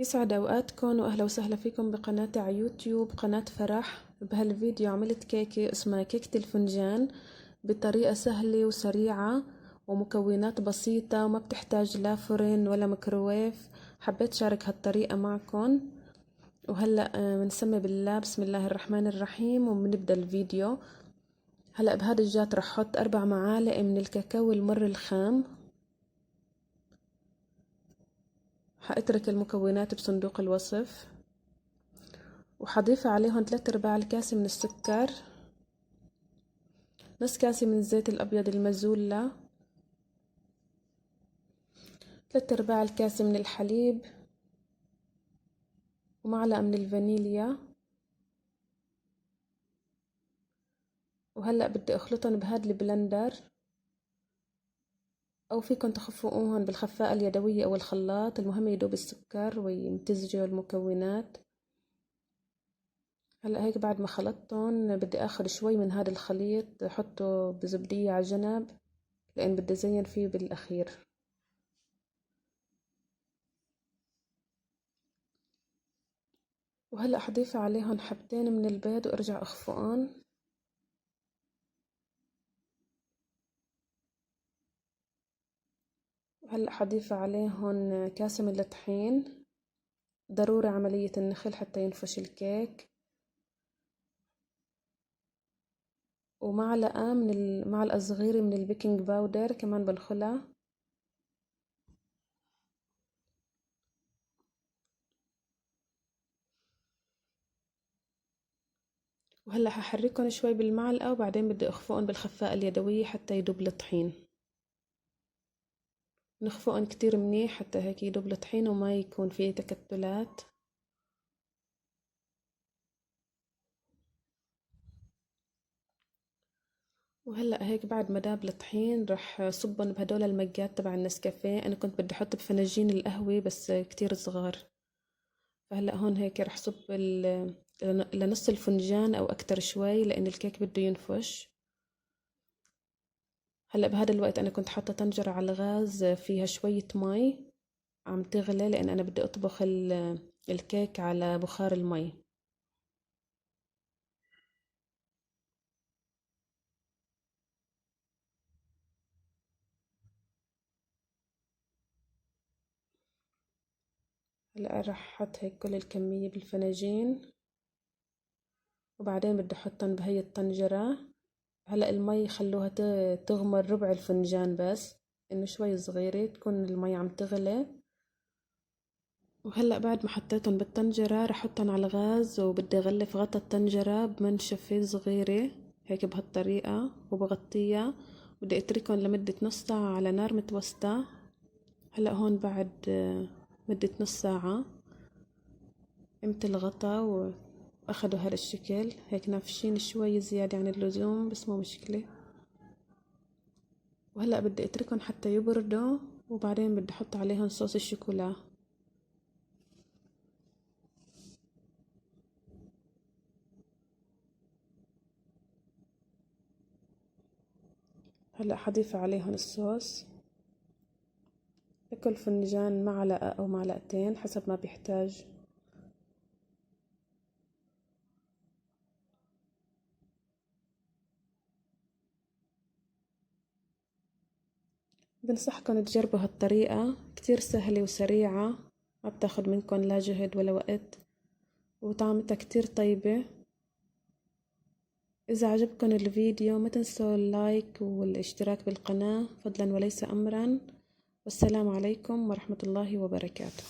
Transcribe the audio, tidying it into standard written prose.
يسعد أوقاتكم وأهلا وسهلا فيكم بقناتي على يوتيوب قناة فرح. بهالفيديو عملت كيكة اسمها كيكة الفنجان بطريقة سهلة وسريعة ومكونات بسيطة وما بتحتاج لا فرن ولا ميكروويف. حبيت شارك هالطريقة معكم. وهلأ بنسمي بالله، بسم الله الرحمن الرحيم، وبنبدأ الفيديو. هلأ بهذا الجات رح احط 4 معالق من الكاكاو المر الخام. حاترك المكونات بصندوق الوصف، وحضيف عليهم 3/4 الكاسة من السكر، نص كاسة من الزيت الأبيض المزولة، 3/4 الكاسة من الحليب، ومعلقة من الفانيليا. وهلأ بدي اخلطهم بهاد البلندر، او فيكن تخفقوهن بالخفاقة اليدوية او الخلاط، المهم يدوب السكر ويمتزجوا المكونات. هلأ هيك بعد ما خلطتهم بدي اخذ شوي من هذا الخليط احطه بزبدية على جنب، لان بدي ازين فيه بالاخير. وهلأ حضيف عليهم حبتين من البيض وارجع اخفقهم. وهلأ حضيف عليهم كاسة من الطحين، ضروري عملية النخل حتى ينفش الكيك، ومعلقة معلقة صغيرة من البيكنج باودر كمان بنخلها. وهلا هحركهم شوي بالمعلقة، وبعدين بدي اخفقهم بالخفاقة اليدوية حتى يدوب الطحين. نخفقهم كتير منيح حتى هيك يدوب الطحين وما يكون فيه تكتلات. وهلا هيك بعد ما داب الطحين رح صبهم بهدول المجات تبع النسكافيه. انا كنت بدي احط بفناجين القهوة بس كتير صغار، فهلا هون هيك رح صب لنص الفنجان او اكتر شوي لان الكيك بده ينفش. هلا بهذا الوقت انا كنت حاطه طنجره على الغاز فيها شويه مي عم تغلي، لان انا بدي اطبخ الكيك على بخار المي. هلا رح احط هيك كل الكميه بالفناجين، وبعدين بدي احطهم بهي الطنجره. هلا المي خلوها تغمر ربع الفنجان بس، انه شوي صغيره تكون المي عم تغلي. وهلأ بعد ما حطيتهم بالطنجرة رح احطهم على الغاز، وبدي اغلف غطا الطنجرة بمنشفة صغيرة هيك بهالطريقة وبغطيها. بدي اتركهم لمدة نص ساعة على نار متوسطة. هلأ هون بعد مدة نص ساعة قمت الغطا واخدوا هذا الشكل، هيك نافشين شوي زيادة عن اللزوم بس مو مشكلة. وهلأ بدي اتركهم حتى يبردوا، وبعدين بدي احط عليهم صوص الشوكولا. هلأ حضيف عليهم الصوص، لكل فنجان معلقة أو معلقتين حسب ما بيحتاج. بنصحكم تجربوا هالطريقة، كتير سهلة وسريعة، ما بتاخد منكم لا جهد ولا وقت، وطعمتها كتير طيبة. إذا عجبكم الفيديو ما تنسوا اللايك والاشتراك بالقناة فضلا وليس أمرا. والسلام عليكم ورحمة الله وبركاته.